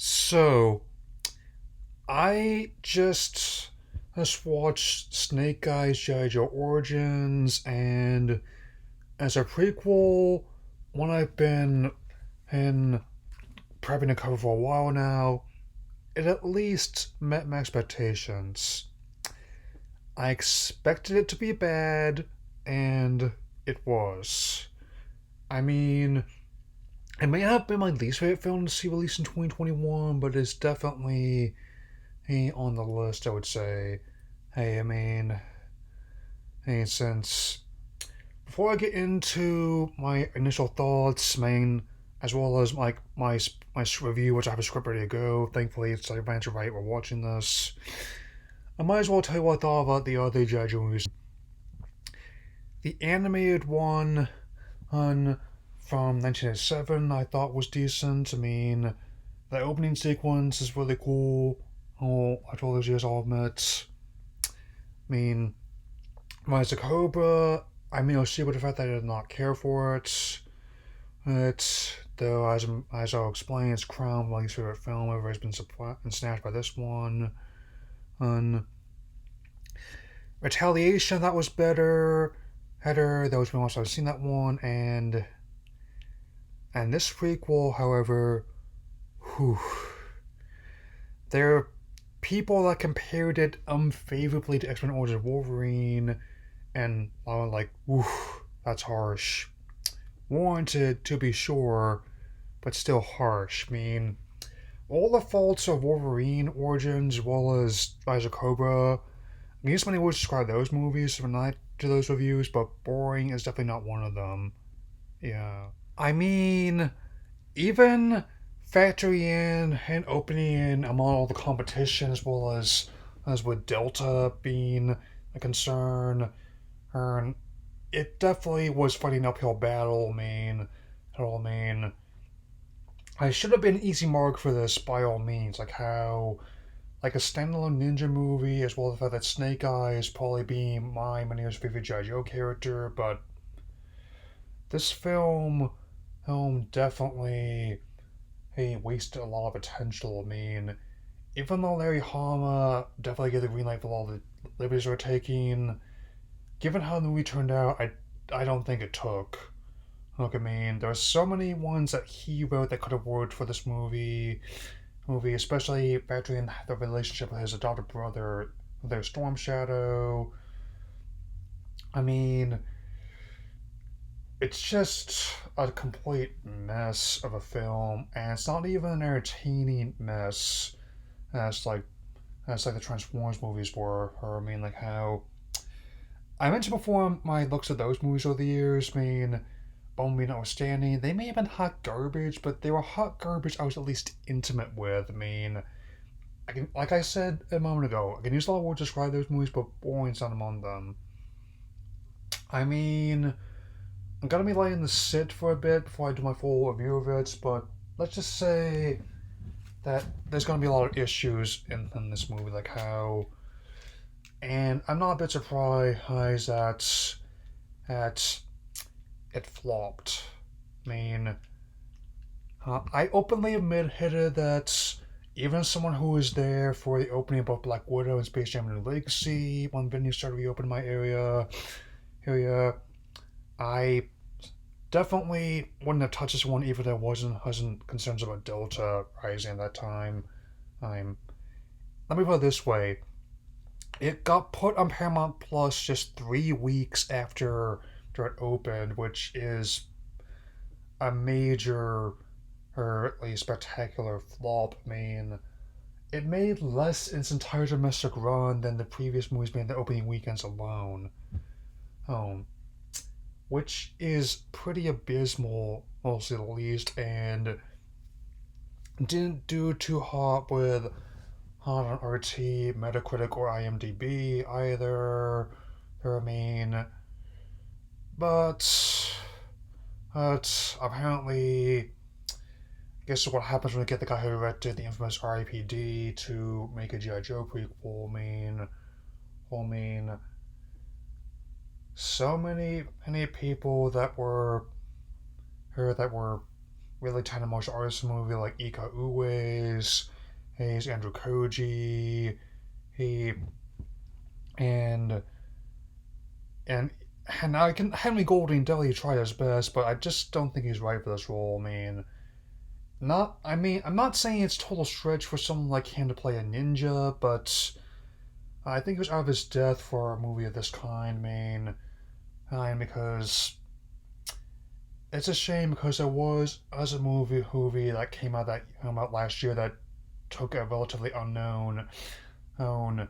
So, I just watched Snake Eyes G.I. Joe Origins, and as a prequel, one I've been in prepping to cover for a while now, it at least met my expectations. I expected it to be bad, and it was. I mean, it may not have been my least favorite film to see released in 2021, but it's definitely on the list, I would say. Hey, I mean, hey, since before I get into my initial thoughts, as well as my review, which I have a script ready to go. Thankfully, it's like ran to right while watching this. I might as well tell you what I thought about the other G.I. Joe movies. The animated one from 1987, I thought was decent. I mean, the opening sequence is really cool. Oh, I told those years I'll admit. I mean, Rise of Cobra, I mean, I'll see with the fact that I did not care for it. It's, though, as I'll explain, it's crowned my least favorite film ever has been snatched by this one. And Retaliation, that was better. Header, that was been once I've seen that one. And this prequel, however, whew, there are people that compared it unfavorably to X-Men Origins Wolverine, and I was like, oof, that's harsh. Warranted, to be sure, but still harsh. I mean, all the faults of Wolverine Origins, as well as Rise of Cobra, I mean, many would describe those movies, but not to those reviews, but boring is definitely not one of them. Yeah. I mean, even factoring in and opening in among all the competition, as well as with Delta being a concern, and it definitely was fighting an uphill battle. I mean, I should have been an easy mark for this by all means. Like a standalone ninja movie, as well as the fact that Snake Eyes probably being my many years favorite G.I. Joe character, but this film definitely wasted a lot of potential. I mean, even though Larry Hama definitely gave the green light for all the liberties we're taking, given how the movie turned out, I don't think it took. Look, I mean, there are so many ones that he wrote that could have worked for this movie, especially factoring the relationship with his adopted brother, their Storm Shadow. I mean, it's just a complete mess of a film, and it's not even an entertaining mess as like the Transformers movies were. Or I mean, like how I mentioned before my looks at those movies over the years. I mean, Bumblebee notwithstanding, they may have been hot garbage, but they were hot garbage I was at least intimate with. I mean, like I said a moment ago, I can use a lot of words to describe those movies, but boring's not among them. I mean, I'm gonna be letting this sit for a bit before I do my full review of it, but let's just say that there's gonna be a lot of issues in this movie, like how, and I'm not a bit surprised that it flopped. I mean, I openly admitted that even someone who was there for the opening of both Black Widow and Space Jam: New Legacy, when venues started reopening my area, I definitely wouldn't have touched this one even if there wasn't concerns about Delta rising at that time. I'm Let me put it this way: it got put on Paramount Plus just 3 weeks after it opened, which is a major or at least spectacular flop. I mean, it made less in its entire domestic run than the previous movies made in the opening weekends alone. Um, which is pretty abysmal, mostly the least, and didn't do too hot on RT, Metacritic, or IMDb either. I mean, but apparently, I guess what happens when you get the guy who directed the infamous R.I.P.D. to make a G.I. Joe prequel. I mean, so many people that were really talented martial artist in the movie, like Ika Uwais, he's Andrew Koji, he and and and I can Henry Golding definitely tried his best, but I just don't think he's right for this role. I'm not saying it's total stretch for someone like him to play a ninja, but I think he was out of his depth for a movie of this kind. Because it's a shame because there was as a movie that came out last year that took a relatively own, own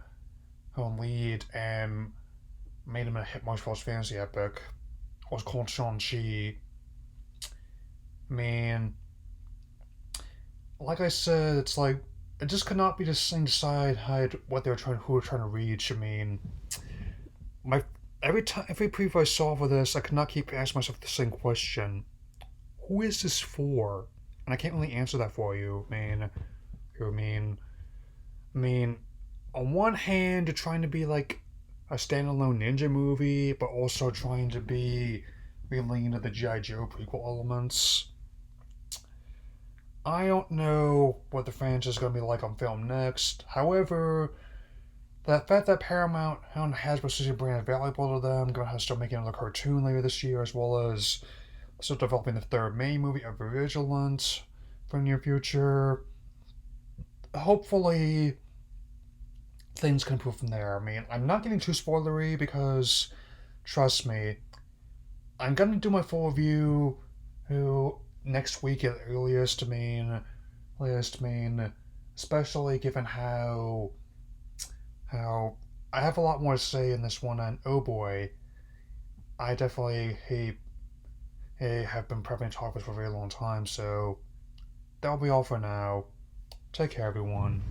lead and made him a hit martial arts fantasy epic. It was called Shang-Chi. I mean, like I said, it's like it just could not be the same side what who were trying to reach. My every preview I saw for this, I could not keep asking myself the same question: Who is this for? And I can't really answer that for you, man. I mean, I mean, on one hand, you're trying to be like a standalone ninja movie, but also trying to be really into the G.I. Joe prequel elements. I don't know what the franchise is going to be like on film next. However, the fact that Paramount and Hasbro Studio brand is valuable to them, going to start making another cartoon later this year, as well as start developing the third main movie of Vigilance for the near future. Hopefully, things can improve from there. I'm not getting too spoilery because, trust me, I'm gonna do my full review next week at earliest. Especially given how I have a lot more to say in this one, and oh boy, I definitely have been prepping to talk for a very long time. So that'll be all for now. Take care, everyone.